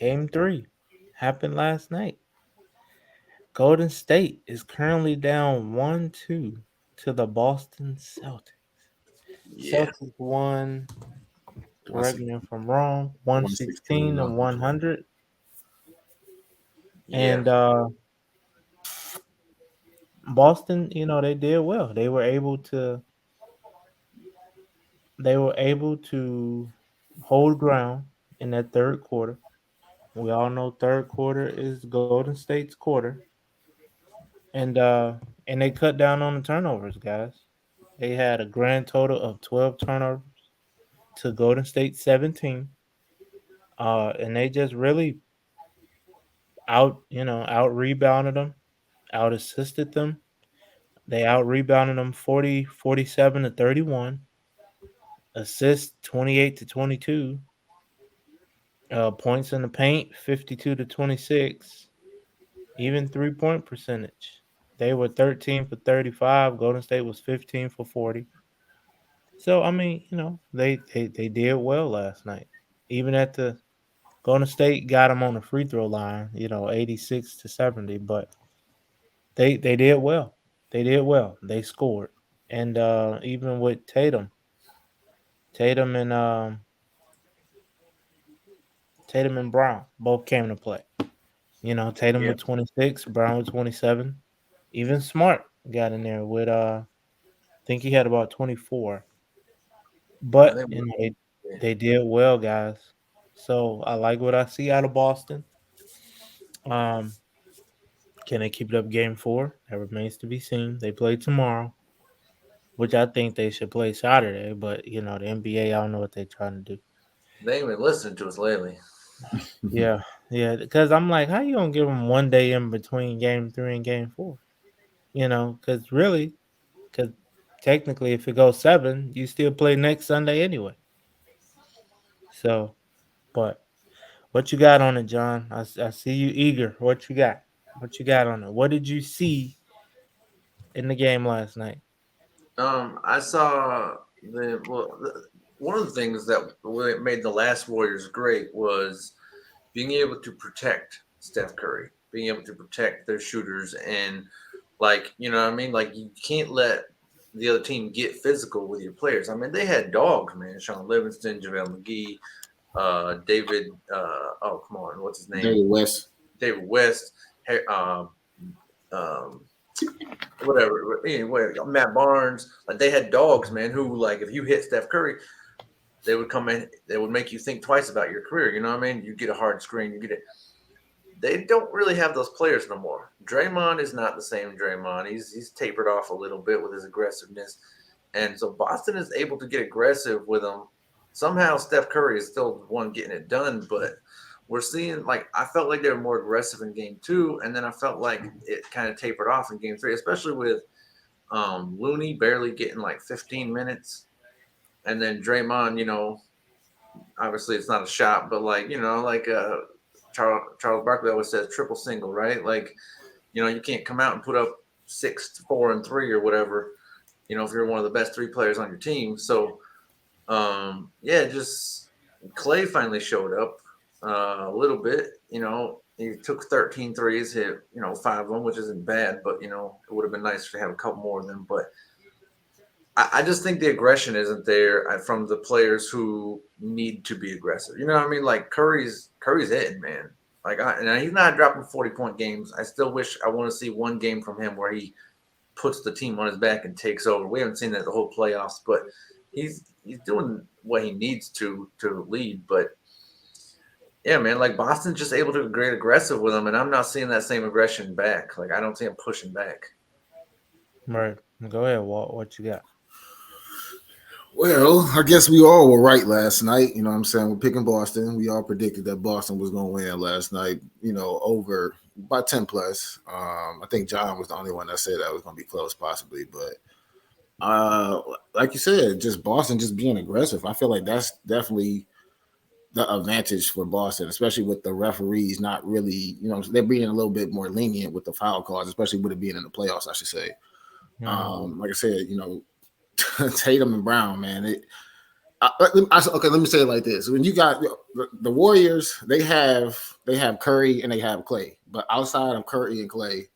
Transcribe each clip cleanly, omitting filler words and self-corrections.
Game 3 happened last night. Golden State is currently down 1-2 to the Boston Celtics. Yeah, Celtics won, One correct six- me if I'm wrong, 116 116 to 100. 100. yeah. And Boston, they did well. They were able to hold ground in that third quarter. We all know third quarter is Golden State's quarter. And they cut down on the turnovers, guys. They had a grand total of 12 turnovers to Golden State 17. And they just really out rebounded them, out assisted them. They out rebounded them 47 to 31, assists 28 to 22, points in the paint 52 to 26, even 3-point percentage. They were 13 for 35. Golden State was 15 for 40. So I mean, they did well last night. Even at the Golden State got them on the free throw line, 86 to 70, but they did well. They did well. They scored. And even with Tatum and Tatum and Brown both came to play. Tatum Yeah. with 26, Brown with 27. Even Smart got in there with I think he had about 24. I But think they did well, guys. So I like what I see out of Boston. Um, can they keep it up game 4? That remains to be seen. They play tomorrow, which I think they should play Saturday, but the NBA, I don't know what they're trying to do. they ain't been listening to us lately. Yeah, yeah, because I'm like, how you gonna give them one day in between game 3 and game 4? Because technically, if it goes 7, you still play next Sunday anyway. So, but what you got on it, John? I see you eager. What you got? What you got on it? What did you see in the game last night? I saw one of the things that made the last Warriors great was being able to protect Steph Curry, being able to protect their shooters, and like you know what I mean, like you can't let the other team get physical with your players. I mean, they had dogs, man. Sean Livingston, JaVale McGee, David. Oh, come on, what's his name? David West. David West. Um, whatever. Anyway, Matt Barnes. Like they had dogs, man. Who like if you hit Steph Curry, they would come in. They would make you think twice about your career. You know what I mean? You get a hard screen. You get it. They don't really have those players no more. Draymond is not the same Draymond. He's tapered off a little bit with his aggressiveness, and so Boston is able to get aggressive with him. Somehow Steph Curry is still the one getting it done, but we're seeing like I felt like they were more aggressive in game 2, and then I felt like it kind of tapered off in game 3, especially with Looney barely getting like 15 minutes, and then Draymond, obviously it's not a shot, but like like Charles Barkley always says, triple single, right? Like you can't come out and put up 6, 4, and 3 or whatever. If you're one of the best 3 players on your team. So yeah, just Clay finally showed up a little bit. He took 13 threes, hit 5 of them, which isn't bad, but it would have been nice to have a couple more of them. But I just think the aggression isn't there from the players who need to be aggressive. You know what I mean? Like Curry's hitting, man. Like, and he's not dropping 40-point games. I still wish I want to see one game from him where he puts the team on his back and takes over. We haven't seen that the whole playoffs, but he's doing what he needs to lead. But yeah, man, like Boston's just able to get aggressive with him, and I'm not seeing that same aggression back. Like I don't see him pushing back. Right. Go ahead, Walt. What you got? Well, I guess we all were right last night. You know what I'm saying? We're picking Boston. We all predicted that Boston was going to win last night, over by 10 plus. I think John was the only one that said that was going to be close, possibly. But like you said, just Boston just being aggressive. I feel like that's definitely the advantage for Boston, especially with the referees not really, they're being a little bit more lenient with the foul calls, especially with it being in the playoffs, I should say. Mhm. Like I said, Tatum and Brown, man, Okay, let me say it like this: when you got the Warriors, they have Curry and they have Clay, but outside of Curry and Clay,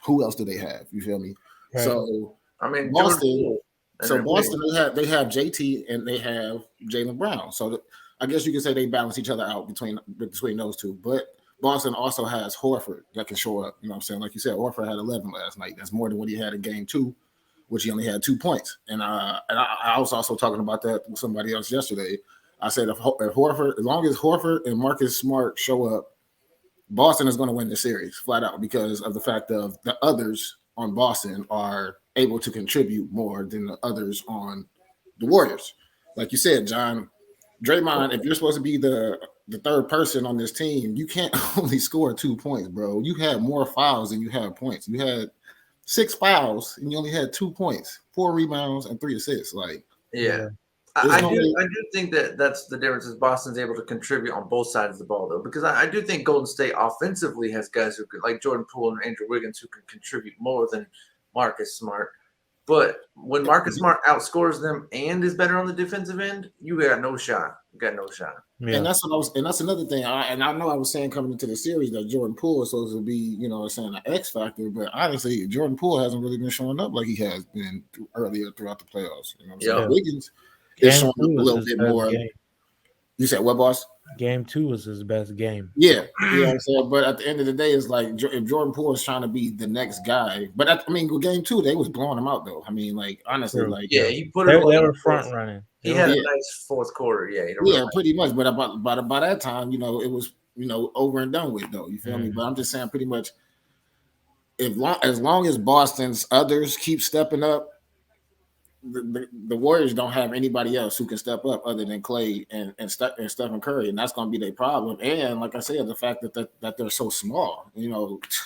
who else do they have? You feel me? Right. So I mean, Jordan Boston, Poole and so then Boston, Wiggins. they have JT and they have Jalen Brown. So I guess you could say they balance each other out between those two. But Boston also has Horford that can show up. You know what I'm saying? Like you said, Horford had 11 last night. That's more than what he had in game two, which he only had 2 points. And I was also talking about that with somebody else yesterday. I said if Horford, as long as Horford and Marcus Smart show up, Boston is going to win the series flat out because of the fact of the others on Boston are able to contribute more than the others on the Warriors. Like you said, John, Draymond, if you're supposed to be the third person on this team, you can't only score 2 points, bro. You had more fouls than you had points. You had 6 fouls and you only had 2 points, 4 rebounds, and 3 assists. Like, Yeah. Yeah. there's I no do way. I do think that that's the difference is Boston's able to contribute on both sides of the ball though because I do think Golden State offensively has guys who could like Jordan Poole and Andrew Wiggins who can contribute more than Marcus Smart. But when Marcus Smart outscores them and is better on the defensive end, you got no shot. You got no shot. And Yeah. that's what I was, and that's another thing. I know I was saying coming into the series that Jordan Poole is supposed to be, saying an X factor, but honestly, Jordan Poole hasn't really been showing up like he has been earlier throughout the playoffs. You know what I'm saying? Yep. Yeah. Wiggins is Game showing two up a was little his bit best more. game. You said what, boss? Game two was his best game. Yeah, you know what I'm saying. But at the end of the day, it's like if Jordan Poole is trying to be the next guy, but with game two, they was blowing him out though. I mean, like honestly, True. like Yeah, he put it They away in were the fourth. front running. They He were had a yeah, nice fourth quarter. Yeah, he had a real yeah, nice. pretty much. But about by that time, it was over and done with though. You feel me? mm, But I'm just saying, pretty much, as long as Boston's others keep stepping up, the Warriors don't have anybody else who can step up other than Clay and Stephen Curry, and that's going to be their problem. And like I said, the fact that they're so small, the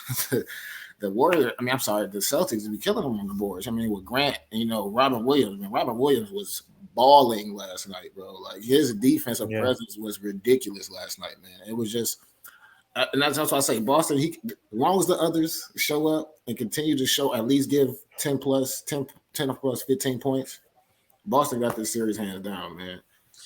Warrior. I mean, I'm sorry, the Celtics be killing them on the boards. I mean, with Grant, and, Robert Williams. And Robert Williams was balling last night, bro. Like his defensive yeah. presence was ridiculous last night, man. It was just and that's why I say Boston. As long as the others show up and continue to show, at least give 10 plus 15 points. Boston got this series hands down, man.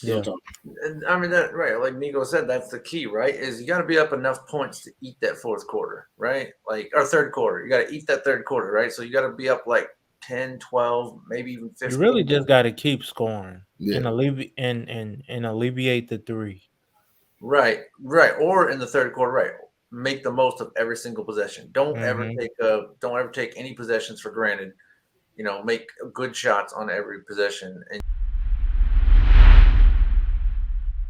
Real Yeah. talk. And I mean that right, like Nico said, that's the key, right? Is you got to be up enough points to eat that fourth quarter, right? Like or third quarter, you got to eat that third quarter, right? So you got to be up like 10, 12, maybe even You really 15. just got to keep scoring Yeah, and alleviate the three. Right, right. Or in the third quarter, right. Make the most of every single possession. Mm-hmm. Don't ever take any possessions for granted. Make good shots on every possession, and